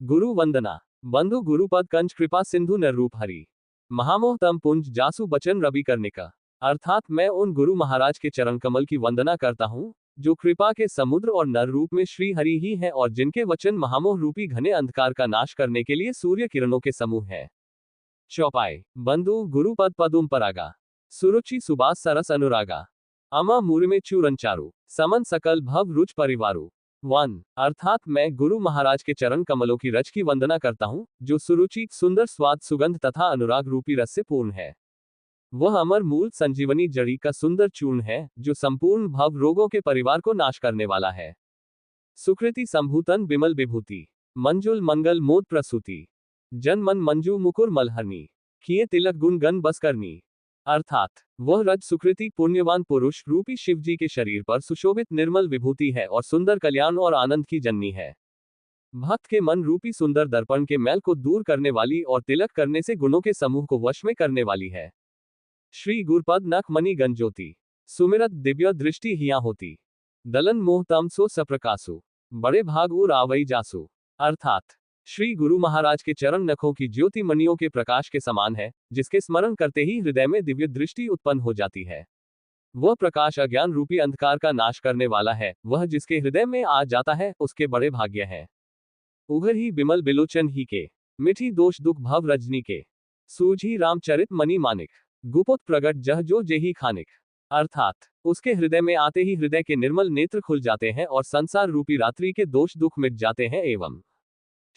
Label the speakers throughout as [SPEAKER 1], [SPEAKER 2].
[SPEAKER 1] गुरु वंदना। बंधु गुरुपद कंज कृपा सिंधु नरूप हरि। महामोह तम पुंज जासु बचन रवि कर्णिका। अर्थात मैं उन गुरु महाराज के चरण कमल की वंदना करता हूँ, जो कृपा के समुद्र और नर रूप में श्री हरि ही हैं और जिनके वचन महामोह रूपी घने अंधकार का नाश करने के लिए सूर्य किरणों के समूह है। चौपाई। बंधु गुरुपद पदुम परागा। सुरुचि सुबास सरस अनुरागा। अमा मूर्मे चूरंचारु। समन सकल भव रुच परिवारु। 1। अर्थात मैं गुरु महाराज के चरण कमलों की रज की वंदना करता हूँ, जो सुरुचि, सुंदर स्वाद, सुगंध तथा अनुराग रूपी रस से पूर्ण है। वह अमर मूल संजीवनी जड़ी का सुंदर चूर्ण है, जो संपूर्ण भव रोगों के परिवार को नाश करने वाला है। सुकृति संभूतन बिमल विभूति। मंजुल मंगल मोद प्रसूति। जन मन मंजू मुकुर मलहरनी। किए तिलक गुण गण बस करनी। अर्थात वह रज सुकृति पुण्यवान पुरुष रूपी शिव जी के शरीर पर सुशोभित निर्मल विभूति है और सुंदर कल्याण और आनंद की जननी है। भक्त के मन रूपी सुंदर दर्पण के मैल को दूर करने वाली और तिलक करने से गुणों के समूह को वश में करने वाली है। श्री गुरपद नख मणि गंजोती। सुमिरत दिव्य दृष्टि हिया होती। दलन मोह तम सो सप्रकासु। बड़े भाग उर आवई जासु। अर्थात श्री गुरु महाराज के चरण नखों की ज्योति मणियों के प्रकाश के समान है, जिसके स्मरण करते ही हृदय में दिव्य दृष्टि उत्पन्न हो जाती है। वह प्रकाश अज्ञान रूपी अंधकार का नाश करने वाला है। वह जिसके हृदय में आ जाता है, उसके बड़े भाग्य है। उघर ही बिमल बिलोचन ही के। मिठी दोष दुख भव रजनी के। सूझी रामचरित मणि मानिक। गुपोत प्रगट जह जो जेही खानिक। अर्थात उसके हृदय में आते ही हृदय के निर्मल नेत्र खुल जाते हैं और संसार रूपी रात्रि के दोष दुख मिट जाते हैं एवं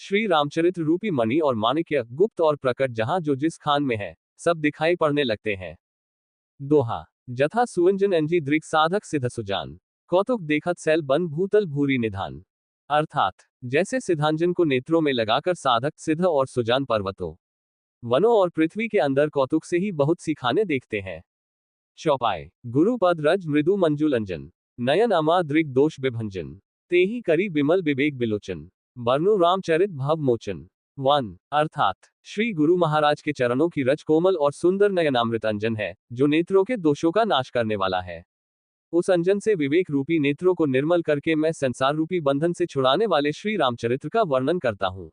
[SPEAKER 1] श्री रामचरित्र रूपी मणि और माणिक्य गुप्त और प्रकट जहां जो जिस खान में है, सब दिखाई पड़ने लगते हैं। दोहा। जथा सुवंजन अंजी दृक साधक सिद्ध सुजान। कौतुक देखत सैल बन भूतल भूरी निधान। अर्थात जैसे सिद्धांजन को नेत्रों में लगाकर साधक सिद्ध और सुजान पर्वतों, वनों और पृथ्वी के अंदर कौतुक से ही बहुत सी खाने देखते हैं। चौपाई। गुरुपद रज मृदु मंजुलंजन। नयन अमा दृक दोष विभंजन। तेहि करी बिमल विवेक बिलोचन। बरनु रामचरित भव मोचन। 1। अर्थात श्री गुरु महाराज के चरणों की रज कोमल और सुंदर नयनामृत अंजन है, जो नेत्रों के दोषों का नाश करने वाला है। उस अंजन से विवेक रूपी नेत्रों को निर्मल करके मैं संसार रूपी बंधन से छुड़ाने वाले श्री रामचरित्र का वर्णन करता हूँ।